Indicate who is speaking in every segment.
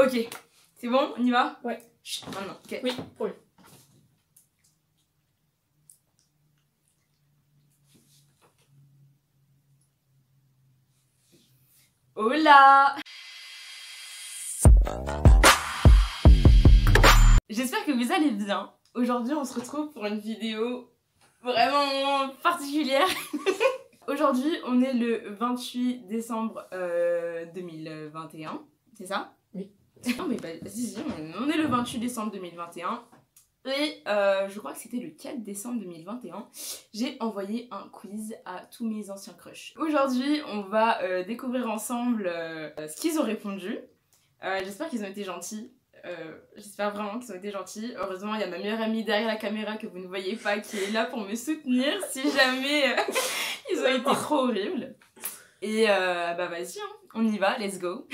Speaker 1: Ok, c'est bon, on y va?
Speaker 2: Ouais.
Speaker 1: Chut, maintenant, ok.
Speaker 2: Oui, oui.
Speaker 1: Hola! J'espère que vous allez bien. Aujourd'hui, on se retrouve pour une vidéo vraiment particulière. Aujourd'hui, on est le 28 décembre 2021, c'est ça?
Speaker 2: Oui.
Speaker 1: Non mais bah, si, on est le 28 décembre 2021. Et je crois que c'était le 4 décembre 2021, j'ai envoyé un quiz à tous mes anciens crushs. Aujourd'hui, on va découvrir ensemble ce qu'ils ont répondu. J'espère qu'ils ont été gentils. J'espère vraiment qu'ils ont été gentils. Heureusement, il y a ma meilleure amie derrière la caméra que vous ne voyez pas qui est là pour me soutenir si jamais ils ont été trop horribles. Et bah vas-y, hein, on y va, let's go.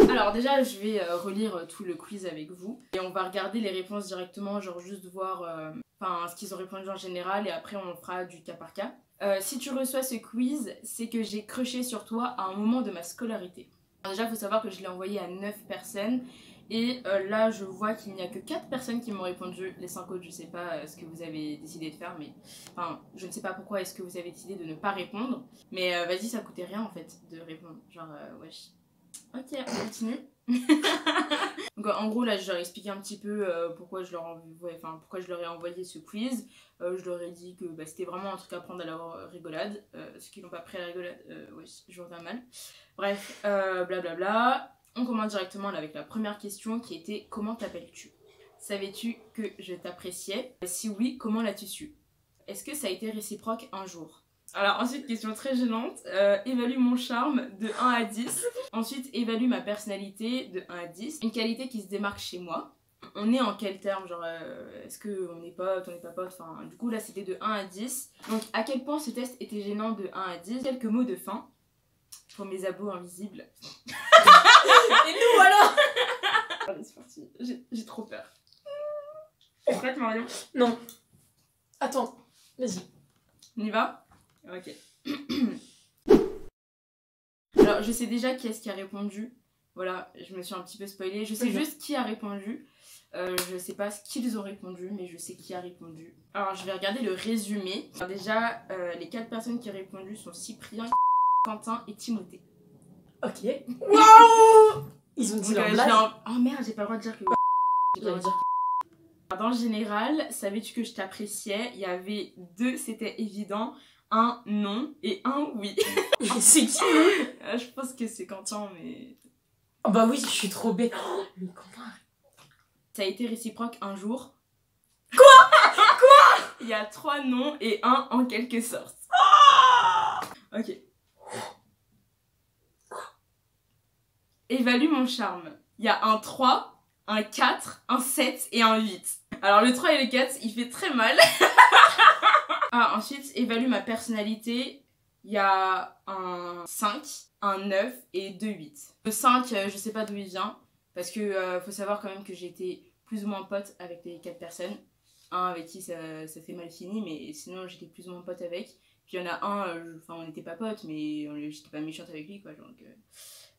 Speaker 1: Alors déjà, je vais relire tout le quiz avec vous et on va regarder les réponses directement, genre juste voir ce qu'ils ont répondu en général et après on fera du cas par cas. Si tu reçois ce quiz, c'est que j'ai crushé sur toi à un moment de ma scolarité. Alors déjà, il faut savoir que je l'ai envoyé à 9 personnes et là, je vois qu'il n'y a que 4 personnes qui m'ont répondu. Les 5 autres, je sais pas ce que vous avez décidé de faire, mais enfin, je ne sais pas pourquoi est-ce que vous avez décidé de ne pas répondre. Mais vas-y, ça coûtait rien en fait de répondre. Genre, wesh. Ok, on continue. Donc en gros là je leur ai expliqué un petit peu pourquoi je leur ai envoyé ce quiz. Je leur ai dit que bah, c'était vraiment un truc à prendre à leur rigolade. Ceux qui n'ont pas pris à la rigolade, ouais, je vois pas mal. Bref, blablabla. On commence directement là, avec la première question qui était comment t'appelles-tu? Savais-tu que je t'appréciais? Si oui, comment l'as-tu su? Est-ce que ça a été réciproque un jour? Alors ensuite, question très gênante, évalue mon charme de 1 à 10. Ensuite, évalue ma personnalité de 1 à 10. Une qualité qui se démarque chez moi. On est en quel terme? Genre, est-ce qu'on est potes, on n'est pas potes? Enfin, du coup, là, c'était de 1 à 10. Donc, à quel point ce test était gênant de 1 à 10? Quelques mots de fin pour mes abos invisibles.
Speaker 2: Et nous, voilà.
Speaker 1: Allez, c'est parti. J'ai trop peur. T'es prête, Marion?
Speaker 2: Non. Attends, vas-y.
Speaker 1: On y va? Ok. Alors, je sais déjà qui est-ce qui a répondu. Voilà, je me suis un petit peu spoilée. Je sais juste qui a répondu. Je sais pas ce qu'ils ont répondu, mais je sais qui a répondu. Alors, je vais regarder le résumé. Alors, déjà, les 4 personnes qui ont répondu sont Cyprien, Quentin et Timothée.
Speaker 2: Ok. Waouh. Ils ont dit leur blague.
Speaker 1: Oh merde, j'ai pas le droit de dire que...
Speaker 2: J'allais dire.
Speaker 1: Dans le général, savais-tu que je t'appréciais? Il y avait 2, c'était évident. 1 non et 1 oui.
Speaker 2: C'est qui?
Speaker 1: Je pense que c'est Quentin, mais...
Speaker 2: Oh bah oui, je suis trop bête. Oh, mais Quentin.
Speaker 1: Ça a été réciproque un jour.
Speaker 2: Quoi?
Speaker 1: Il y a 3 noms et 1 en quelque sorte. Ok. Évalue mon charme. Il y a un 3, un 4, un 7 et un 8. Alors le 3 et le 4, il fait très mal. Ensuite, évalue ma personnalité. Il y a un 5, un 9 et 2 8. Le 5, je sais pas d'où il vient. Parce que faut savoir quand même que j'ai été plus ou moins pote avec les 4 personnes. Un avec qui ça s'est mal fini, mais sinon j'étais plus ou moins pote avec. Puis il y en a un, on n'était pas potes, mais j'étais pas méchante avec lui, quoi.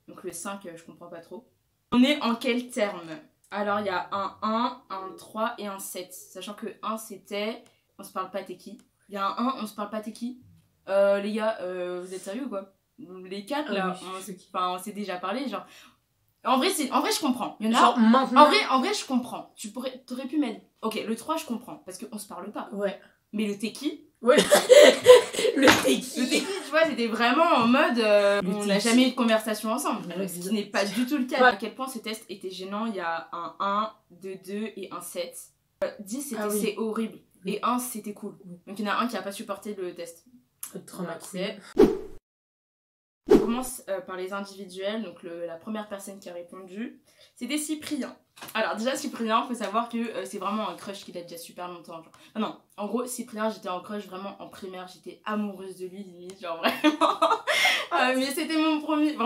Speaker 1: Donc le 5, je comprends pas trop. On est en quel terme? Alors il y a un 1, un 3 et un 7. Sachant que 1 c'était on se parle pas t'es qui. Il y a un 1, on se parle pas t'es qui. Les gars, vous êtes sérieux ou quoi? Les 4 là, on s'est déjà parlé, genre. En vrai, je comprends. Il y en a.
Speaker 2: Genre maintenant.
Speaker 1: En vrai, je comprends. T'aurais pu m'aider. Ok, le 3, je comprends. Parce qu'on se parle pas.
Speaker 2: Ouais.
Speaker 1: Mais le t'es qui?
Speaker 2: Ouais. Le t'es qui?
Speaker 1: Le t'es qui, tu vois, c'était vraiment en mode. On n'a jamais eu de conversation ensemble. Ce qui n'est pas du tout le cas. À quel point ce test était gênant. Il y a un 1, 2 et un 7. 10, c'était c'est horrible. Et 1, c'était cool. Donc il y en a un qui a pas supporté le test.
Speaker 2: Traumatisé.
Speaker 1: On commence par les individuels. Donc la première personne qui a répondu, c'était Cyprien. Alors déjà Cyprien, faut savoir que c'est vraiment un crush qu'il a déjà super longtemps. Genre. Non, en gros Cyprien, j'étais en crush vraiment en primaire. J'étais amoureuse de lui limite, genre vraiment. Mais c'était mon premier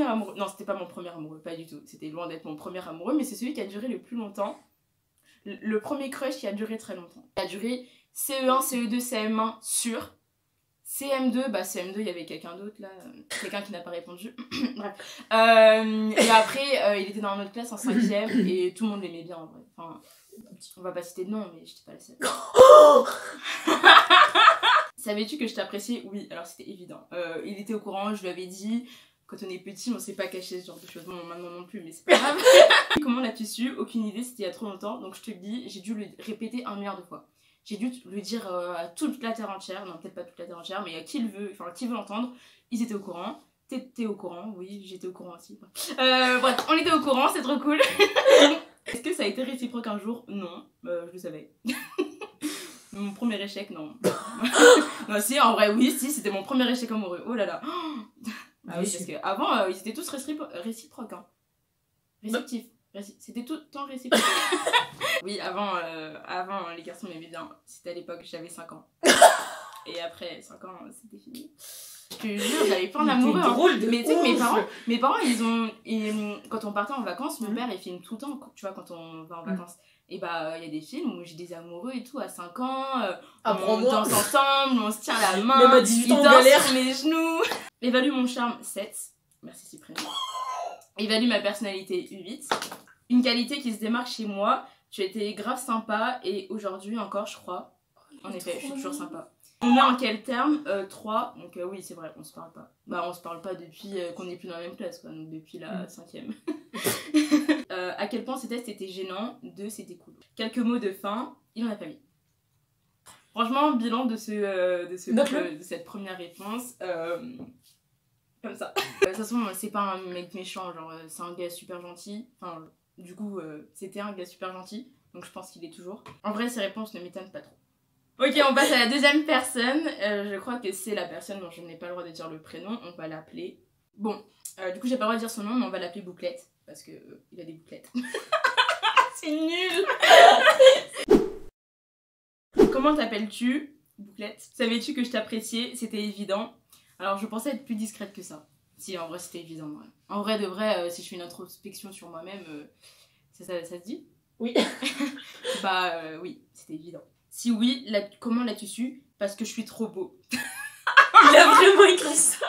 Speaker 1: amoureux. Non, c'était pas mon premier amoureux, pas du tout. C'était loin d'être mon premier amoureux, mais c'est celui qui a duré le plus longtemps. Le premier crush qui a duré très longtemps. Il a duré CE1, CE2, CM1 sûr. CM2, bah CM2, il y avait quelqu'un d'autre là, quelqu'un qui n'a pas répondu. Bref. Et après, il était dans notre classe en 5ème et tout le monde l'aimait bien en vrai. Enfin, on va pas citer de nom, mais j'étais pas la seule. Savais-tu que je t'appréciais? Oui, alors c'était évident. Il était au courant, je lui avais dit. Quand on est petit, on sait pas cacher ce genre de choses. Bon, maintenant non plus, mais c'est pas grave. Comment l'as-tu su? Aucune idée, c'était il y a trop longtemps. Donc je te le dis, j'ai dû le répéter 1 milliard de fois. J'ai dû le dire à toute la terre entière. Non, peut-être pas toute la terre entière, mais à qui le veut, enfin qui veut l'entendre. Ils étaient au courant. T'étais au courant, oui, j'étais au courant aussi. Bref, on était au courant, c'est trop cool. Est-ce que ça a été réciproque un jour? Non, je le savais. Mon premier échec, non. Non, si, en vrai, oui, si, c'était mon premier échec amoureux. Oh là là. Ah oui, parce qu'avant, ils étaient tous réciproques. Hein. Réceptifs. C'était tout le temps réciproque. Oui, avant, les garçons m'aimaient bien. C'était à l'époque, j'avais 5 ans. Et après 5 ans, c'était fini. Je te jure, j'avais plein d'amoureux. Hein. Mais tu sais que mes parents, quand on partait en vacances, mon père, il filme tout le temps, tu vois, quand on va en vacances. Et bah, il y a des films où j'ai des amoureux et tout, à 5 ans, on danse ensemble, on se tient la main,
Speaker 2: même à 18 ans,
Speaker 1: il danse sur mes genoux. Évalue mon charme, 7. Merci Cyprien. Évalue ma personnalité, 8. Une qualité qui se démarque chez moi, tu as été grave sympa et aujourd'hui encore, je crois. En effet, je suis toujours sympa. On est en quel terme? 3. Donc oui, c'est vrai, on se parle pas. Bah, on se parle pas depuis qu'on n'est plus dans la même classe, quoi. Donc depuis la 5ème. À quel point ces tests étaient gênants? 2, c'était cool. Quelques mots de fin, il en a pas mis. Franchement, bilan de cette première réponse. Comme ça. De toute façon, c'est pas un mec méchant, genre c'est un gars super gentil. Enfin, du coup, c'était un gars super gentil, donc je pense qu'il est toujours. En vrai, ces réponses ne m'étonnent pas trop. Ok, on passe à la deuxième personne. Je crois que c'est la personne dont je n'ai pas le droit de dire le prénom. On va l'appeler. Bon, du coup, j'ai pas le droit de dire son nom, mais on va l'appeler Bouclette. Parce que il a des bouclettes. C'est nul. Comment t'appelles-tu? Bouclette. Savais-tu que je t'appréciais? C'était évident. Alors, je pensais être plus discrète que ça. Si, en vrai, c'était évident. Ouais. En vrai, de vrai, si je fais une introspection sur moi-même, ça se dit?
Speaker 2: Oui.
Speaker 1: Bah, oui, c'était évident. Si oui, comment l'as-tu su? Parce que je suis trop beau.
Speaker 2: Il a vraiment écrit ça.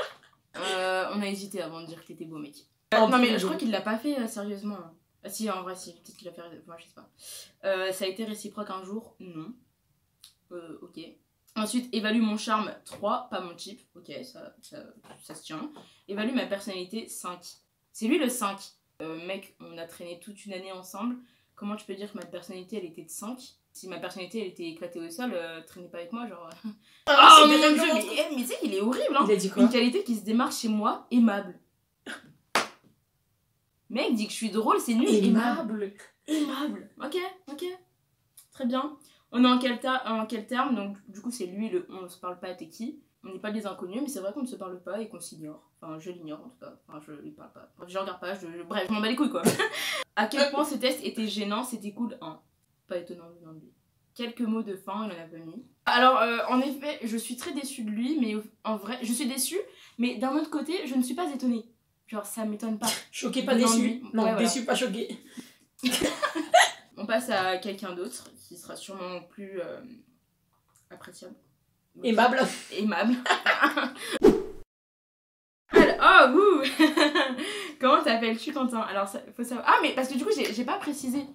Speaker 1: On a hésité avant de dire que t'étais beau, mec. Non, mais je crois qu'il l'a pas fait sérieusement. Ah, si, en vrai, si. Peut-être qu'il a fait. Moi, je sais pas. Ça a été réciproque un jour? Non. Ok. Ensuite, évalue mon charme, 3, pas mon type. Ok, ça se tient. Évalue ma personnalité, 5. C'est lui le 5. Mec, on a traîné toute une année ensemble. Comment tu peux dire que ma personnalité, elle était de 5? Si ma personnalité, elle était éclatée au sol, traînez pas avec moi, genre... Oh mon dieu, mais tu sais qu'il est horrible, hein.
Speaker 2: Il a dit quoi?
Speaker 1: Une qualité qui se démarque chez moi, aimable. Mec, dit que je suis drôle, c'est nul. Aimable. Ok. Très bien. On est en quel terme? Donc, du coup, c'est lui, on ne se parle pas, t'es qui? On n'est pas des inconnus, mais c'est vrai qu'on ne se parle pas et qu'on s'ignore. Enfin, je l'ignore en tout cas. Enfin, je lui parle pas. Je regarde pas, bref, je m'en bats les couilles quoi. À quel point ce test était gênant? C'était cool, 1. Pas étonnant venant de lui. Quelques mots de fin, il en a pas mis. Alors, en effet, je suis très déçue de lui, mais en vrai, je suis déçue, mais d'un autre côté, je ne suis pas étonnée. Genre, ça m'étonne pas.
Speaker 2: Choquée, pas déçue. Non, ouais, déçue, voilà. Pas choquée.
Speaker 1: On passe à quelqu'un d'autre qui sera sûrement plus appréciable.
Speaker 2: Aimable.
Speaker 1: Aimable. Alors, oh, comment t'appelles-tu, Quentin? Alors, faut savoir. Ah, mais parce que du coup, j'ai pas précisé.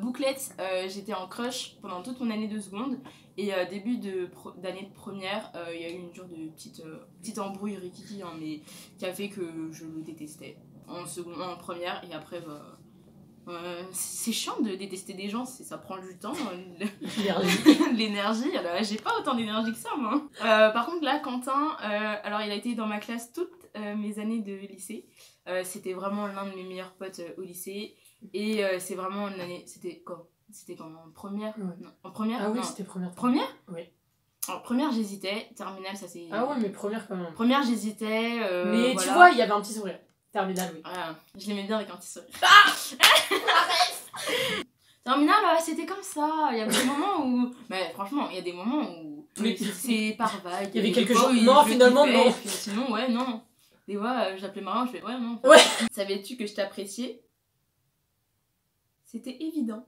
Speaker 1: Bouclette, j'étais en crush pendant toute mon année de seconde. Et début d'année de première, il y a eu une genre de petite embrouille rikiki, hein, mais qui a fait que je le détestais. En première, et après, bah. C'est chiant de détester des gens, ça prend du temps, l'énergie, j'ai pas autant d'énergie que ça moi. Par contre là, Quentin, alors il a été dans ma classe toutes mes années de lycée, c'était vraiment l'un de mes meilleurs potes au lycée, et c'est vraiment une année, c'était quand en première?
Speaker 2: Ouais.
Speaker 1: Non, en première?
Speaker 2: Ah oui,
Speaker 1: non.
Speaker 2: c'était première.
Speaker 1: Première?
Speaker 2: Oui.
Speaker 1: En première j'hésitais, terminale ça c'est...
Speaker 2: Ah ouais, mais première quand même.
Speaker 1: Première j'hésitais,
Speaker 2: mais
Speaker 1: voilà.
Speaker 2: Tu vois, il y avait un petit sourire. Terminale, oui.
Speaker 1: Voilà, je l'aimais bien avec un petit sourire. Ah Terminale, c'était comme ça. Il y avait des moments où... Mais franchement, il y a des moments où c'est par vague.
Speaker 2: Il y avait quelques jours. Non, finalement, non.
Speaker 1: Puis, sinon, ouais, non. Des fois, j'appelais Marin, je fais ouais, non.
Speaker 2: Ouais.
Speaker 1: Savais-tu que je t'appréciais? C'était évident.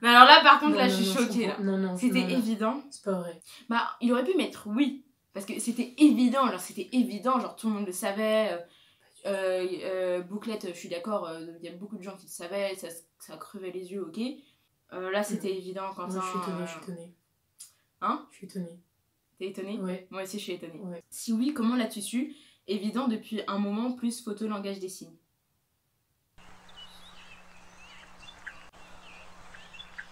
Speaker 1: Mais alors là, par contre, je suis choquée. Là.
Speaker 2: Non,
Speaker 1: c'était évident.
Speaker 2: C'est pas vrai.
Speaker 1: Bah, il aurait pu mettre oui. Parce que c'était évident, genre tout le monde le savait. Bouclette, je suis d'accord, il y a beaucoup de gens qui le savaient, ça crevait les yeux, ok. Là, c'était évident, Quentin.
Speaker 2: Moi, je suis étonnée.
Speaker 1: Hein?
Speaker 2: Je suis étonnée.
Speaker 1: T'es étonnée?
Speaker 2: Ouais.
Speaker 1: Moi aussi, je suis étonnée.
Speaker 2: Ouais.
Speaker 1: Si oui, comment l'as-tu su? Évident depuis un moment, plus photo, langage des signes.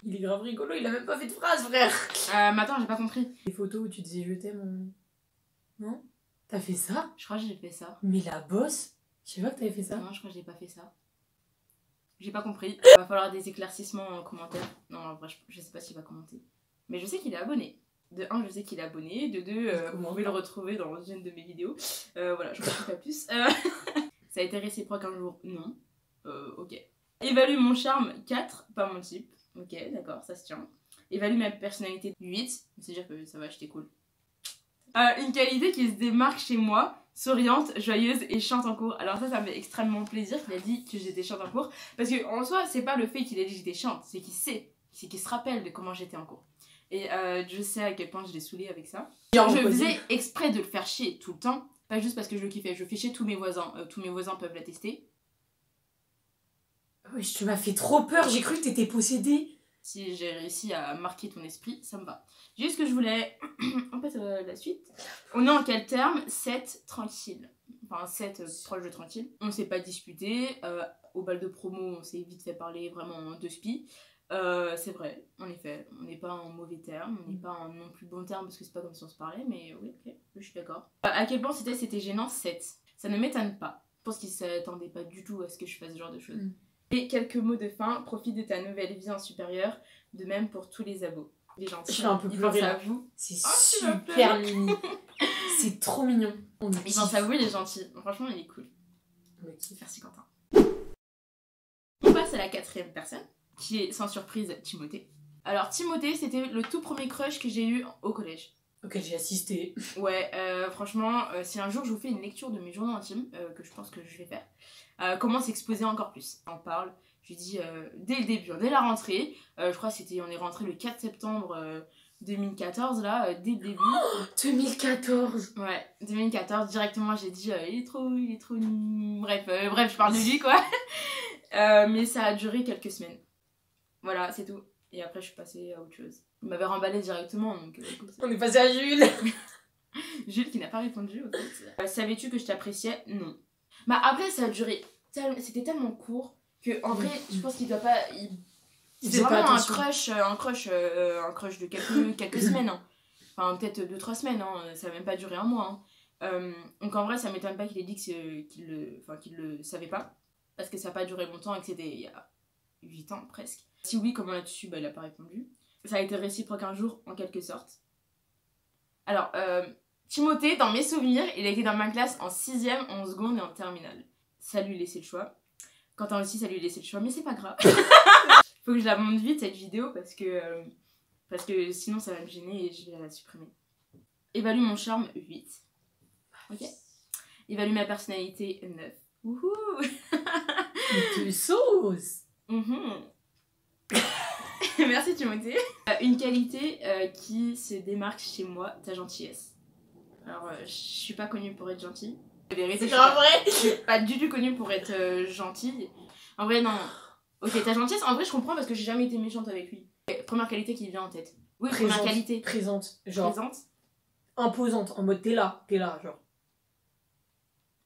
Speaker 2: Il est grave rigolo, il a même pas fait de phrase, frère.
Speaker 1: Mais attends, j'ai pas compris.
Speaker 2: Les photos où tu disais je t'aime, non? T'as fait ça?
Speaker 1: Je crois que j'ai fait ça.
Speaker 2: Mais la bosse? Je sais pas que t'avais fait ça.
Speaker 1: Non, je crois que j'ai pas fait ça. J'ai pas compris. Il va falloir des éclaircissements en commentaire. Non, en vrai, je sais pas s'il va commenter. Mais je sais qu'il est abonné. De 1, je sais qu'il est abonné. De 2, vous pouvez le retrouver dans une de mes vidéos. Voilà, je ne sais pas plus. Ça a été réciproque un jour? Non. Ok. Évalue mon charme? 4, pas mon type. Ok, d'accord, ça se tient. Évalue ma personnalité? 8. C'est-à-dire que ça va, j'étais cool. Une qualité qui se démarque chez moi: souriante, joyeuse et chante en cours. Alors ça me fait extrêmement plaisir qu'il a dit que j'étais chante en cours. Parce que en soi, c'est pas le fait qu'il ait dit que j'étais chante, c'est qu'il sait. C'est qu'il se rappelle de comment j'étais en cours. Et je sais à quel point je l'ai saoulé avec ça. Je faisais exprès de le faire chier tout le temps. Pas juste parce que je le kiffais, je fais chier tous mes voisins. Tous mes voisins peuvent l'attester.
Speaker 2: Oui, tu m'as fait trop peur, j'ai cru que t'étais possédée.
Speaker 1: Si j'ai réussi à marquer ton esprit, ça me va. Juste que je voulais... On passe à la suite. On est en quel terme? 7, tranquille. Enfin, 7, proche de tranquille. On s'est pas disputé. Au bal de promo, on s'est vite fait parler vraiment de spi. C'est vrai, en effet. On n'est pas en mauvais terme. On n'est pas en non plus bon terme parce que c'est pas comme si on se parlait. Mais oui, ok, je suis d'accord. À quel point c'était gênant? 7. Ça ne m'étonne pas. Je pense qu'il s'attendait pas du tout à ce que je fasse ce genre de choses. Et quelques mots de fin: profite de ta nouvelle vie en supérieur, de même pour tous les abos. Les gentils,
Speaker 2: je fais un peu pleurer
Speaker 1: à vous.
Speaker 2: C'est super mignon. C'est trop mignon.
Speaker 1: Ils pensent à vous, il est gentil. Franchement, il est cool. Merci Quentin. On passe à la 4e personne, qui est sans surprise Timothée. Alors Timothée, c'était le tout premier crush que j'ai eu au collège.
Speaker 2: Auquel j'ai assisté.
Speaker 1: Ouais, franchement, si un jour je vous fais une lecture de mes journaux intimes, que je pense que je vais faire, comment s'exposer encore plus. On parle, je lui dis dès le début, dès la rentrée, je crois que on est rentré le 4 septembre 2014 là, dès le début.
Speaker 2: Oh, 2014.
Speaker 1: Ouais, 2014, directement j'ai dit il est trop bref, je parle de lui quoi. Mais ça a duré quelques semaines. Voilà, c'est tout. Et après je suis passée à autre chose. Il m'avait remballé directement, donc...
Speaker 2: On est passé à Jules.
Speaker 1: Jules qui n'a pas répondu, en fait. Savais-tu que je t'appréciais? Non. Bah après, ça a duré... C'était tellement court que, en vrai, je pense qu'il doit pas... C'était vraiment un crush de quelques semaines. Hein. Enfin, peut-être 2-3 semaines. Hein. Ça n'a même pas duré un mois. Hein. Donc en vrai, ça m'étonne pas qu'il ait dit qu'il le savait pas. Parce que ça n'a pas duré longtemps et que c'était il y a 8 ans, presque. Si oui, comment là-dessus, bah il a pas répondu. Ça a été réciproque un jour, en quelque sorte. Alors, Timothée, dans mes souvenirs, il était dans ma classe en 6ème, en seconde et en terminale. Ça lui laissait le choix. Quentin aussi, ça lui laissait le choix, mais c'est pas grave. Faut que je la monte vite, cette vidéo, parce que sinon ça va me gêner et je vais la supprimer. Évalue mon charme, 8. Ok. Évalue ma personnalité, 9. Wouhou.
Speaker 2: De sauce.
Speaker 1: Merci Timothée. Une qualité qui se démarque chez moi, ta gentillesse. Alors, je suis pas connue pour être gentille. La vérité, je suis pas du tout connue pour être gentille. En vrai, non. Ok, ta gentillesse, en vrai, je comprends parce que j'ai jamais été méchante avec lui. Première qualité qui vient en tête. Oui,
Speaker 2: présente,
Speaker 1: première qualité.
Speaker 2: Présente. Genre.
Speaker 1: Présente.
Speaker 2: Imposante. En mode t'es là, genre.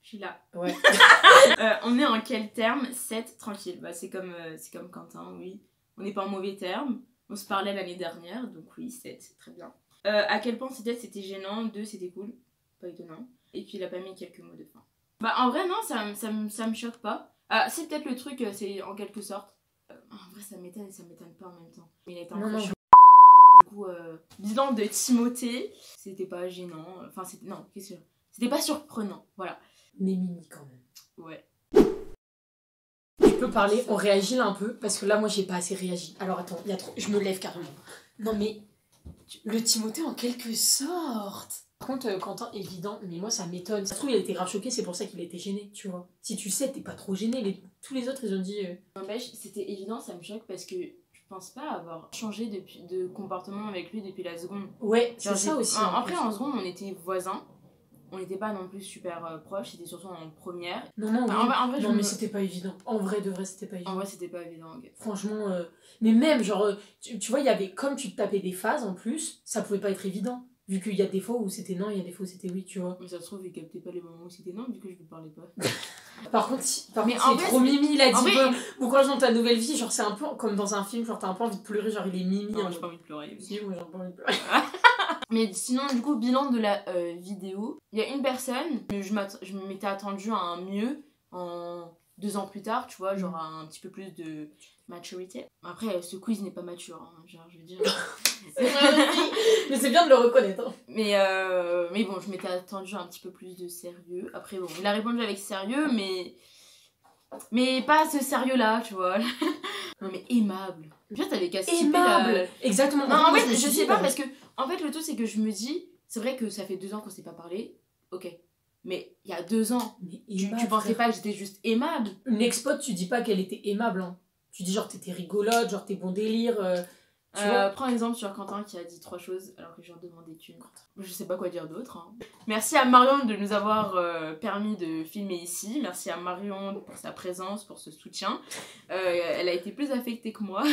Speaker 1: Je suis là.
Speaker 2: Ouais.
Speaker 1: On est en quel terme? 7, tranquille. Bah, c'est comme Quentin, oui. On n'est pas en mauvais terme. On se parlait l'année dernière, donc oui, 7, c'est très bien. À quel point c'était gênant? 2, c'était cool. Pas étonnant. Et puis il a pas mis quelques mots de fin. Bah en vrai, non, ça me choque pas. C'est peut-être le truc, c'est en quelque sorte. En vrai, ça m'étonne et ça m'étonne pas en même temps. Il a été un crush. Du coup, bilan de Timothée, c'était pas gênant. Enfin, non, qu'est-ce que... C'était pas surprenant, voilà.
Speaker 2: Mais mimi quand même.
Speaker 1: Ouais.
Speaker 2: Tu peux parler, on réagit là un peu, parce que là, moi, j'ai pas assez réagi. Alors attends, il y a trop... Je me lève carrément. Non mais, le Timothée en quelque sorte. Par contre, Quentin, évident, mais moi, ça m'étonne. Ça se trouve, il a été grave choqué, c'est pour ça qu'il a été gêné, tu vois. Si tu sais, t'es pas trop gêné. Tous les autres, ils ont dit...
Speaker 1: N'empêche, c'était évident, ça me choque parce que je pense pas avoir changé de comportement avec lui depuis la seconde.
Speaker 2: Ouais, c'est ça aussi.
Speaker 1: Après, en seconde, on était voisins. On n'était pas non plus super proches, c'était surtout en première.
Speaker 2: Non, non,
Speaker 1: Enfin,
Speaker 2: oui.
Speaker 1: en vrai,
Speaker 2: non mais c'était pas évident. En vrai, de vrai, c'était pas évident.
Speaker 1: En vrai, c'était pas évident. Okay.
Speaker 2: Franchement, mais même, genre, tu vois, il y avait, comme tu te tapais des phases en plus, ça pouvait pas être évident. Vu qu'il y a des fois où c'était non, il y a des fois où c'était oui, tu vois.
Speaker 1: Mais ça se trouve, il captait pas les moments où c'était non, vu que je lui parlais pas.
Speaker 2: Par contre, il est trop mimi, il a dit bon courage dans ta nouvelle vie, genre c'est un peu comme dans un film, genre t'as un peu envie de pleurer, genre il est mimi.
Speaker 1: Non, j'ai pas envie de pleurer.
Speaker 2: Si, moi j'ai pas envie de pleurer.
Speaker 1: Mais sinon, du coup, bilan de la vidéo, il y a une personne, je m'étais attendue à un mieux en 2 ans plus tard, tu vois, genre à un petit peu plus de maturité. Après, ce quiz n'est pas mature, hein, genre, je veux dire.
Speaker 2: C'est vrai aussi, mais c'est bien de le reconnaître. Hein.
Speaker 1: Mais bon, je m'étais attendue à un petit peu plus de sérieux. Après, bon, il a répondu avec sérieux, mais pas ce sérieux-là, tu vois. Non, mais aimable. Bien, t'avais qu'à skipper
Speaker 2: aimable. Exactement.
Speaker 1: Non, en fait, je sais pas, parce que, en fait, le tout, c'est que je me dis, c'est vrai que ça fait 2 ans qu'on s'est pas parlé, ok. Mais il y a 2 ans, tu pensais pas que j'étais juste aimable.
Speaker 2: Une ex-pote, tu dis pas qu'elle était aimable, hein. Tu dis genre t'étais rigolote, genre t'es bon délire.
Speaker 1: Prends un exemple sur Quentin qui a dit 3 choses alors que je viens de demander une. Je sais pas quoi dire d'autre. Hein. Merci à Marion de nous avoir permis de filmer ici. Merci à Marion pour sa présence, pour ce soutien. Elle a été plus affectée que moi.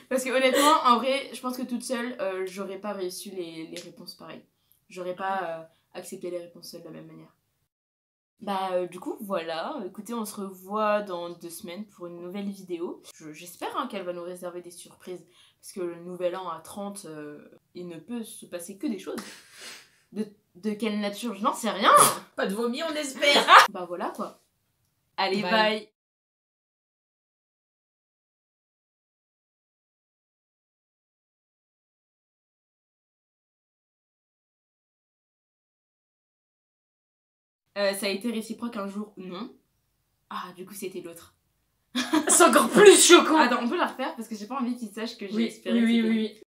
Speaker 1: Parce que honnêtement, en vrai, je pense que toute seule, j'aurais pas réussi les réponses pareilles. J'aurais pas accepté les réponses seules de la même manière. Du coup, voilà. Écoutez, on se revoit dans 2 semaines pour une nouvelle vidéo. J'espère qu'elle va nous réserver des surprises. Parce que le nouvel an à 30, il ne peut se passer que des choses. De quelle nature? Je n'en sais rien.
Speaker 2: Pas de vomi, on espère.
Speaker 1: Voilà quoi. Allez, bye. Ça a été réciproque un jour, non. Ah, du coup, c'était l'autre.
Speaker 2: C'est encore plus choquant.
Speaker 1: Attends, on peut la refaire parce que j'ai pas envie qu'ils sachent que j'ai espéré.
Speaker 2: Oui.